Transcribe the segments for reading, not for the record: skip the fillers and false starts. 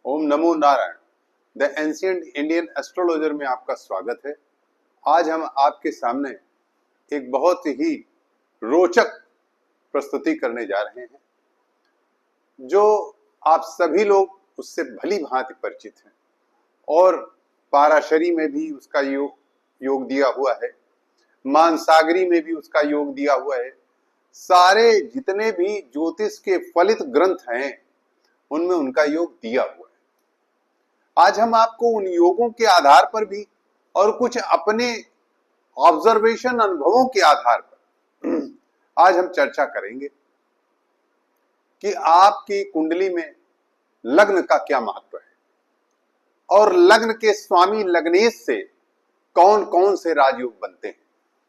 Om NaMo Narayan. The ancient Indian astrologer में आपका स्वागत है। आज हम आपके सामने एक बहुत ही रोचक प्रस्तुति करने जा रहे हैं, जो आप सभी लोग उससे भली भांति परिचित हैं और पाराशरी में भी उसका योग दिया हुआ है, मानसागरी में भी उसका योग दिया हुआ है। सारे जितने भी ज्योतिष के फलित ग्रंथ हैं उनमें उनका योग दिया हुआ है। आज हम आपको उन योगों के आधार पर भी और कुछ अपने ऑब्जर्वेशन अनुभवों के आधार पर आज हम चर्चा करेंगे कि आपकी कुंडली में लग्न का क्या महत्व है और लग्न के स्वामी लग्नेश से कौन कौन से राजयोग बनते हैं।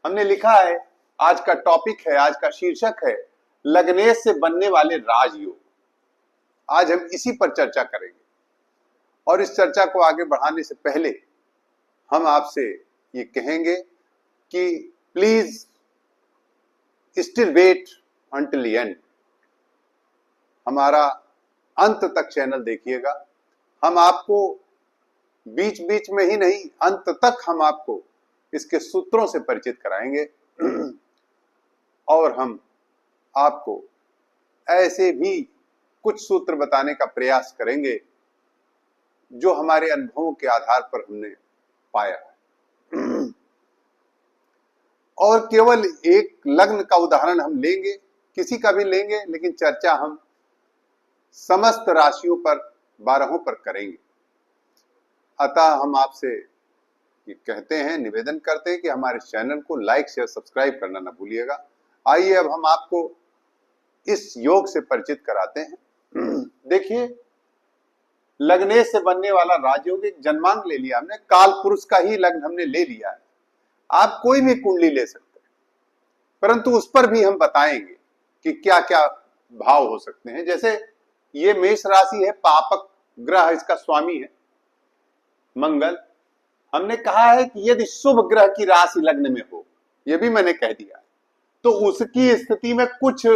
हमने लिखा है, आज का टॉपिक है, आज का शीर्षक है लग्नेश से बनने वाले राजयोग। आज हम इसी पर चर्चा करेंगे और इस चर्चा को आगे बढ़ाने से पहले हम आपसे ये कहेंगे कि please still wait until end. हमारा अंत तक चैनल देखिएगा। हम आपको बीच बीच में ही नहीं, अंत तक हम आपको इसके सूत्रों से परिचित कराएंगे और हम आपको ऐसे भी कुछ सूत्र बताने का प्रयास करेंगे जो हमारे अनुभवों के आधार पर हमने पाया है। और केवल एक लग्न का उदाहरण हम लेंगे, किसी का भी लेंगे, लेकिन चर्चा हम समस्त राशियों पर, 12 पर करेंगे। अतः हम आपसे ये कहते हैं, निवेदन करते हैं कि हमारे चैनल को लाइक शेयर सब्सक्राइब करना ना भूलिएगा। आइए अब हम आपको इस योग से परिचित कराते हैं। देखिए, लग्नेश से बनने वाला राजयोग एक जन्मांक ले लिया हमने, काल पुरुष का ही लग्न हमने ले लिया है। आप कोई भी कुंडली ले सकते हैं, परंतु उस पर भी हम बताएंगे कि क्या क्या भाव हो सकते हैं। जैसे ये मेष राशि है, पापक ग्रह इसका स्वामी है मंगल। हमने कहा है कि यदि शुभ ग्रह की राशि लग्न में हो, यह भी मैंने कह दिया, तो उसकी स्थिति में कुछ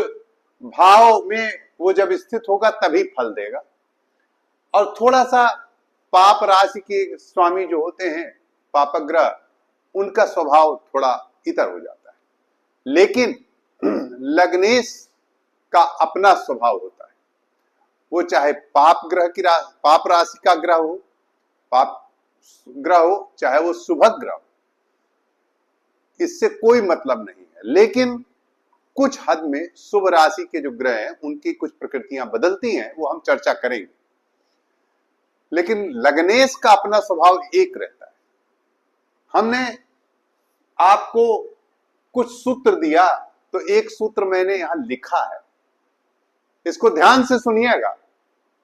भाव में वो जब स्थित होगा तभी फल देगा। और थोड़ा सा पाप राशि के स्वामी जो होते हैं पापक ग्रह, उनका स्वभाव थोड़ा इतर हो जाता है। लेकिन लग्नेश का अपना स्वभाव होता है, वो चाहे पाप राशि का ग्रह हो, पाप ग्रह हो, चाहे वो शुभ ग्रह हो, इससे कोई मतलब नहीं है। लेकिन कुछ हद में शुभ राशि के जो ग्रह हैं उनकी कुछ प्रकृतियां बदलती हैं, वो हम चर्चा करेंगे। लेकिन लग्नेश का अपना स्वभाव एक रहता है। हमने आपको कुछ सूत्र दिया, तो एक सूत्र मैंने यहां लिखा है, इसको ध्यान से सुनिएगा।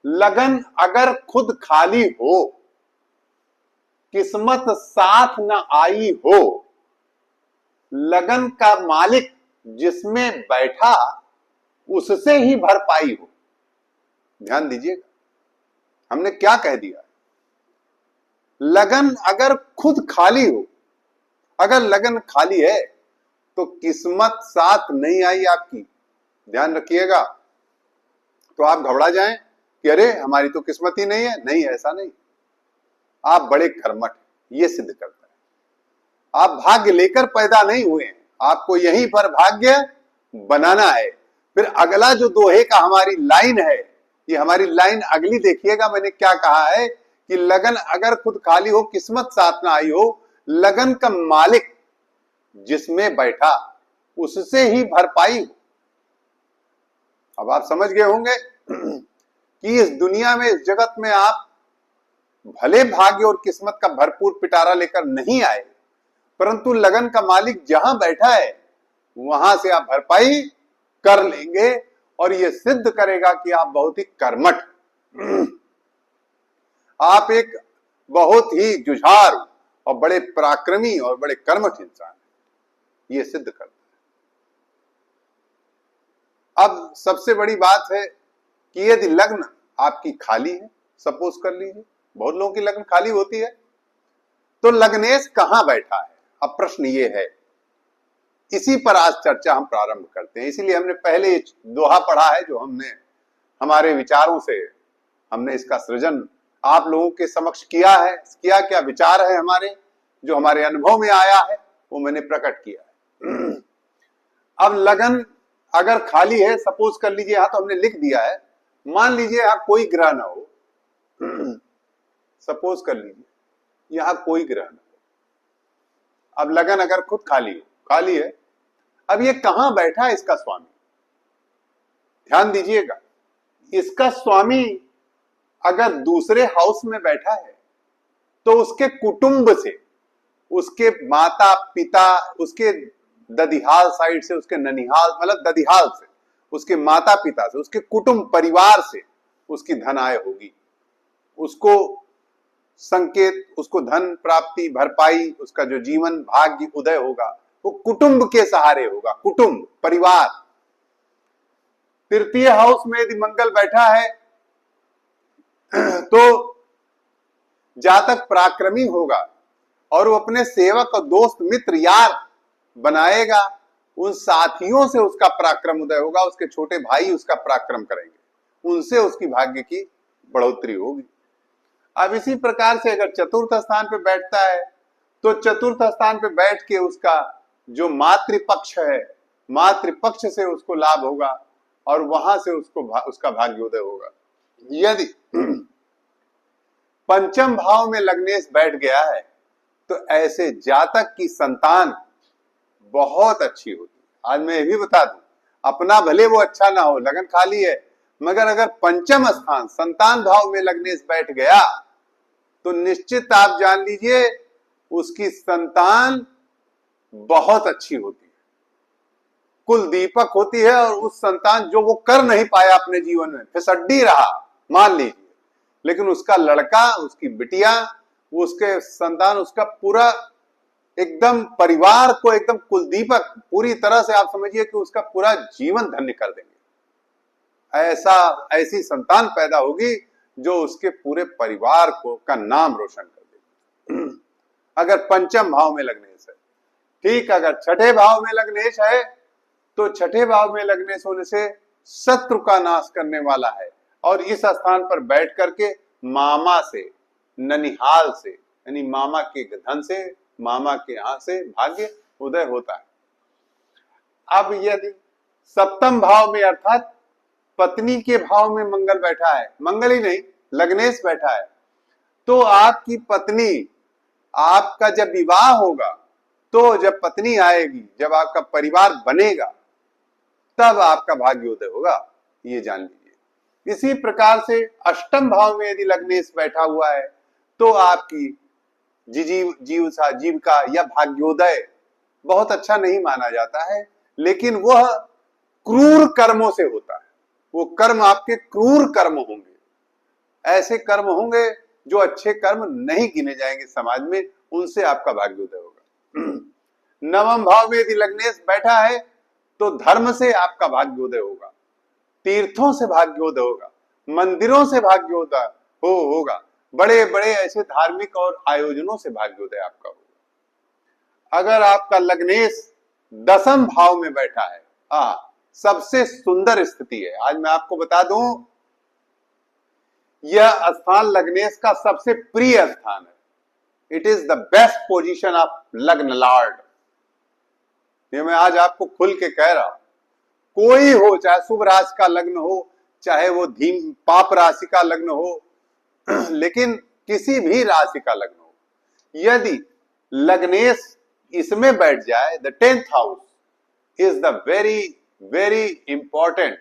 लगन अगर खुद खाली हो, किस्मत साथ न आई हो, लगन का मालिक जिसमें बैठा उससे ही भरपाई हो। ध्यान दीजिएगा, हमने क्या कह दिया। लगन अगर खुद खाली हो, अगर लगन खाली है तो किस्मत साथ नहीं आई आपकी, ध्यान रखिएगा। तो आप घबरा जाएं कि अरे हमारी तो किस्मत ही नहीं है। नहीं, ऐसा नहीं। आप बड़े कर्मठ हैं, ये सिद्ध करता है। आप भाग्य लेकर पैदा नहीं हुए हैं, आपको यहीं पर भाग्य बनाना है। फिर अगला जो दोहे का हमारी लाइन है, ये हमारी लाइन अगली देखिएगा। मैंने क्या कहा है कि लगन अगर खुद खाली हो, किस्मत साथ ना आई हो, लगन का मालिक जिसमें बैठा उससे ही भरपाई हो। अब आप समझ गए होंगे कि इस दुनिया में, इस जगत में आप भले भाग्य और किस्मत का भरपूर पिटारा लेकर नहीं आए, परंतु लगन का मालिक जहां बैठा है वहां से आप भरपाई कर लेंगे और यह सिद्ध करेगा कि आप बहुत ही कर्मठ, आप एक बहुत ही जुझारू और बड़े पराक्रमी और बड़े कर्मठ इंसान हैं। यह सिद्ध करता है। अब सबसे बड़ी बात है कि यदि लग्न आपकी खाली है, सपोज कर लीजिए, बहुत लोगों की लग्न खाली होती है, तो लग्नेश कहां बैठा है। अब प्रश्न ये है, इसी पर आज चर्चा हम प्रारंभ करते हैं। इसीलिए हमने पहले दोहा पढ़ा है, जो हमने हमारे विचारों से हमने इसका सृजन आप लोगों के समक्ष किया है, क्या क्या विचार है हमारे, जो हमारे अनुभव में आया है वो मैंने प्रकट किया है। अब लगन अगर खाली है, सपोज कर लीजिए यहां तो हमने लिख दिया है, मान लीजिए यहां कोई ग्रह ना हो, सपोज कर लीजिए यहां कोई ग्रह ना हो। अब लगन अगर खुद खाली है, अब ये कहां बैठा है इसका स्वामी, ध्यान दीजिएगा, इसका स्वामी अगर दूसरे हाउस में बैठा है तो उसके कुटुंब से, उसके माता पिता, उसके ददिहाल साइड से, उसके ननिहाल मतलब ददिहाल से, उसके माता पिता से, उसके कुटुंब परिवार से उसकी धन आय होगी, उसको संकेत, उसको धन प्राप्ति भरपाई, उसका जो जीवन भाग्य उदय होगा वो कुटुंब के सहारे होगा, कुटुंब परिवार। तृतीय हाउस में यदि मंगल बैठा है तो जातक पराक्रमी होगा और वो अपने सेवक और दोस्त मित्र यार बनाएगा, उन साथियों से उसका पराक्रम उदय होगा, उसके छोटे भाई उसका पराक्रम करेंगे, उनसे उसकी भाग्य की बढ़ोतरी होगी। अब इसी प्रकार से अगर चतुर्थ स्थान पे बैठता है तो चतुर्थ स्थान पे बैठ के उसका जो मातृपक्ष है, मातृपक्ष से उसको लाभ होगा और वहां से उसका भाग्योदय होगा। यदि पंचम भाव में लग्नेश बैठ गया है तो ऐसे जातक की संतान बहुत अच्छी होती है। आज मैं ये भी बता दूं, अपना भले वो अच्छा ना हो, लगन खाली है, मगर अगर पंचम स्थान संतान भाव में लग्नेश बैठ गया तो निश्चित आप जान लीजिए उसकी संतान बहुत अच्छी होती है, कुल दीपक होती है, और उस संतान जो वो कर नहीं पाया अपने जीवन में, फिसड्डी रहा मान लीजिए, लेकिन उसका लड़का, उसकी बिटिया, उसके संतान, उसका पूरा एकदम परिवार को एकदम कुलदीपक, पूरी तरह से आप समझिए कि उसका पूरा जीवन धन्य कर देंगे। ऐसी संतान पैदा होगी जो उसके पूरे परिवार को का नाम रोशन कर देगी, अगर पंचम भाव में लग्नेश है। ठीक, अगर छठे भाव में लग्नेश है तो छठे भाव में लग्नेश होने से शत्रु का नाश करने वाला है, और इस स्थान पर बैठ करके मामा से, ननिहाल से, यानी मामा के धन से, मामा के यहां से भाग्य उदय होता है। अब यदि सप्तम भाव में अर्थात पत्नी के भाव में मंगल बैठा है, मंगल ही नहीं लग्नेश बैठा है, तो आपकी पत्नी, आपका जब विवाह होगा, तो जब पत्नी आएगी, जब आपका परिवार बनेगा, तब आपका भाग्योदय होगा, ये जान लीजिए। इसी प्रकार से अष्टम भाव में यदि लग्नेश बैठा हुआ है तो आपकी जीविका या भाग्योदय बहुत अच्छा नहीं माना जाता है, लेकिन वह क्रूर कर्मों से होता है। वो कर्म आपके क्रूर कर्म होंगे, ऐसे कर्म होंगे जो अच्छे कर्म नहीं गिने जाएंगे समाज में, उनसे आपका भाग्योदय होगा। नवम भाव में यदि लग्नेश बैठा है तो धर्म से आपका भाग्योदय होगा, तीर्थों से भाग्योदय होगा, मंदिरों से भाग्योदय होगा, बड़े बड़े ऐसे धार्मिक और आयोजनों से भाग्योदय आपका होगा। अगर आपका लग्नेश दसम भाव में बैठा है, सबसे सुंदर स्थिति है। आज मैं आपको बता दूं, यह स्थान लग्नेश का सबसे प्रिय स्थान है। It is the best position of लग्न लॉर्ड। ये मैं आज आपको खुल के कह रहा हूं, कोई हो, चाहे शुभ राशि का लग्न हो, चाहे वो धीम पाप राशि का लग्न हो, लेकिन किसी भी राशि का लग्न हो, यदि लग्नेश इसमें बैठ जाए, the 10th house is the very very important,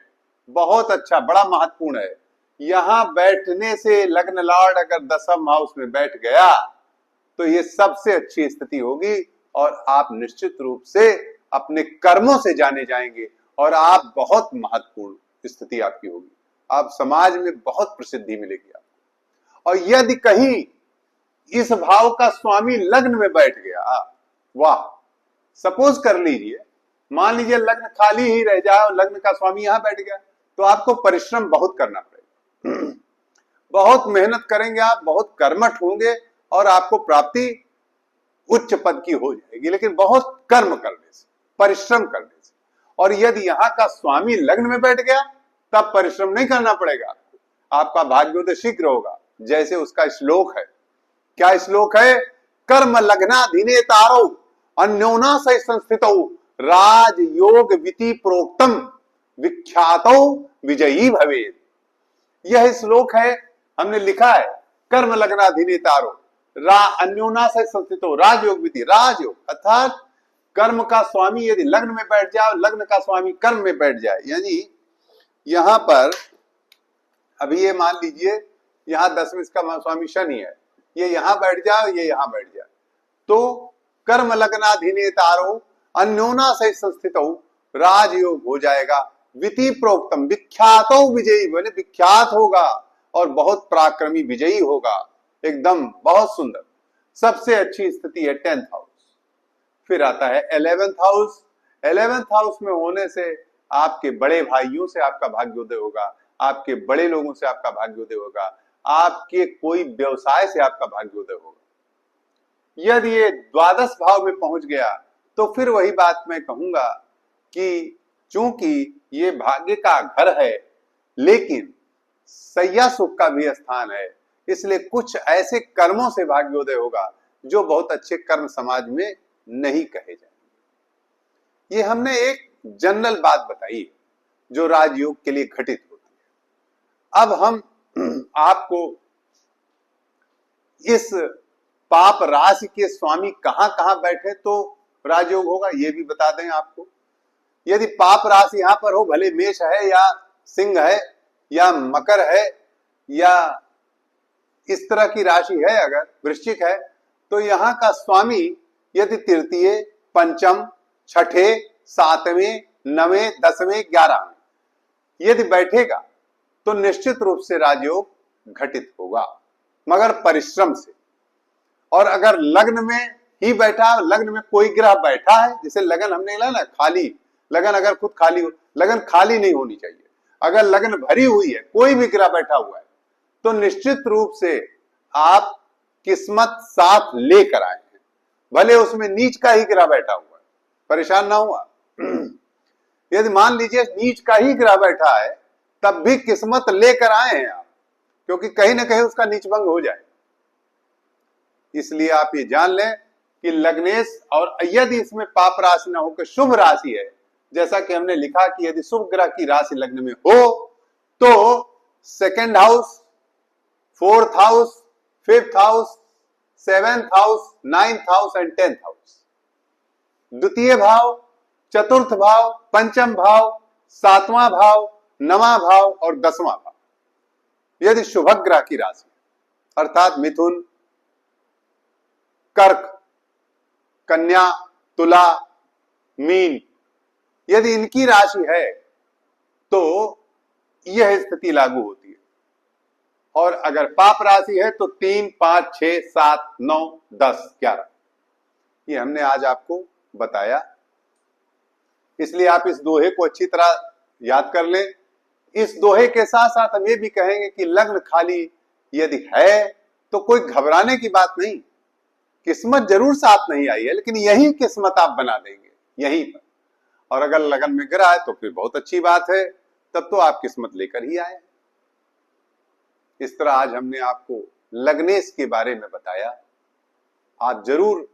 बहुत अच्छा, बड़ा महत्वपूर्ण है। यहां बैठने से लग्न लॉर्ड अगर दसम हाउस में बैठ गया तो ये सबसे अच्छी स्थिति होगी, और आप निश्चित रूप से अपने कर्मों से जाने जाएंगे, और आप बहुत महत्वपूर्ण स्थिति आपकी होगी, आप समाज में बहुत प्रसिद्धि मिलेगी आपको। और यदि कहीं इस भाव का स्वामी लग्न में बैठ गया, वाह, सपोज कर लीजिए, मान लीजिए लग्न खाली ही रह जाए और लग्न का स्वामी यहां बैठ गया, तो आपको परिश्रम बहुत करना पड़ेगा, बहुत मेहनत करेंगे आप, बहुत कर्मठ होंगे, और आपको प्राप्ति उच्च पद की हो जाएगी, लेकिन बहुत कर्म करने से, परिश्रम करने से। और यदि यहाँ का स्वामी लग्न में बैठ गया, तब परिश्रम नहीं करना पड़ेगा आपको, आपका भाग्योदय शीघ्र होगा, जैसे उसका श्लोक है। क्या श्लोक है? कर्म लग्नाधीने तारो अन्योना से संस्थितौ राजयोग विति प्रोक्तम विख्यातो विजयी भवेत्। यह श्लोक है, हमने लिखा है, कर्म लग्नाधीने तारो अन्योना से संस्थितौ राजयोग विति, राजयोग अर्थात कर्म का स्वामी यदि लग्न में बैठ जाए, लग्न का स्वामी कर्म में बैठ जाए, यानी यहां पर अभी ये मान लीजिए यहां 10वें का स्वामी शनि है, ये यहां बैठ जाए, ये यहां बैठ जाए, तो कर्म लग्नाधीने तारो अन्योना से संस्थितौ राजयोग हो जाएगा। विति प्रोक्तम विख्यातो विजयी, बोले विख्यात होगा और बहुत पराक्रमी विजयी होगा, एकदम बहुत सुंदर। सबसे अच्छी स्थिति है 10th हाउस। फिर आता है 11th हाउस। 11th हाउस में होने से आपके बड़े भाइयों से आपका भाग्योदय होगा, आपके बड़े लोगों से आपका भाग्योदय होगा, आपके कोई व्यवसाय से आपका भाग्योदय होगा। यदि ये द्वादश भाव में पहुंच गया तो फिर वही बात मैं कहूंगा कि चूंकि ये भाग्य का घर है लेकिन सैया सुख का भी स्थान है, इसलिए कुछ ऐसे कर्मों से भाग्योदय होगा जो बहुत अच्छे कर्म समाज में नहीं कहे जाएंगे। ये हमने एक जनरल बात बताई जो राजयोग के लिए घटित होती है। अब हम आपको इस पाप राशि के स्वामी कहां कहां बैठे तो राजयोग होगा ये भी बता दें आपको। यदि पाप राशि यहां पर हो, भले मेष है या सिंह है या मकर है या इस तरह की राशि है, अगर वृश्चिक है, तो यहां का स्वामी यदि तृतीय, पंचम, छठे, 7वें, 9वें, 10वें, 11वें यदि बैठेगा तो निश्चित रूप से राजयोग घटित होगा, मगर परिश्रम से। और अगर लग्न में ही बैठा, लग्न में कोई ग्रह बैठा है, जैसे लगन हमने लिया ना, खाली लगन अगर खुद खाली हो, लगन खाली नहीं होनी चाहिए। अगर लगन भरी हुई है, कोई भी ग्रह बैठा हुआ है, तो निश्चित रूप से आप किस्मत साथ लेकर आए हैं, भले उसमें नीच का ही ग्रह बैठा हुआ है, परेशान ना हुआ। यदि मान लीजिए नीच का ही ग्रह बैठा है, तब भी किस्मत लेकर आए हैं आप, क्योंकि कहीं ना कहीं उसका नीचभंग हो जाए। इसलिए आप ये जान लें कि लग्नेश, और यदि इसमें पाप राशि ना होकर शुभ राशि है, जैसा कि हमने लिखा कि यदि शुभ ग्रह की राशि लग्न में हो तो 2nd house, 4th house, 5th house, 7th house, 9th house and 10th house, द्वितीय भाव, चतुर्थ भाव, पंचम भाव, 7वां भाव, 9वां भाव और 10वां भाव यदि शुभ ग्रह की राशि अर्थात मिथुन, कर्क, कन्या, तुला, मीन, यदि इनकी राशि है तो यह स्थिति लागू होती है। और अगर पाप राशि है तो 3, 5, 6, 7, 9, 10, 11 ये हमने आज आपको बताया। इसलिए आप इस दोहे को अच्छी तरह याद कर लें। इस दोहे के साथ साथ हम ये भी कहेंगे कि लग्न खाली यदि है तो कोई घबराने की बात नहीं, किस्मत जरूर साथ नहीं आई है, लेकिन यही किस्मत आप बना देंगे यहीं पर। और अगर लगन में गिरा है तो फिर बहुत अच्छी बात है, तब तो आप किस्मत लेकर ही आए। इस तरह आज हमने आपको लग्नेश के बारे में बताया। आप जरूर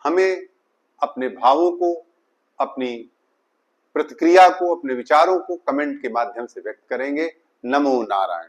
हमें अपने भावों को, अपनी प्रतिक्रिया को, अपने विचारों को कमेंट के माध्यम से व्यक्त करेंगे। नमो नारायण।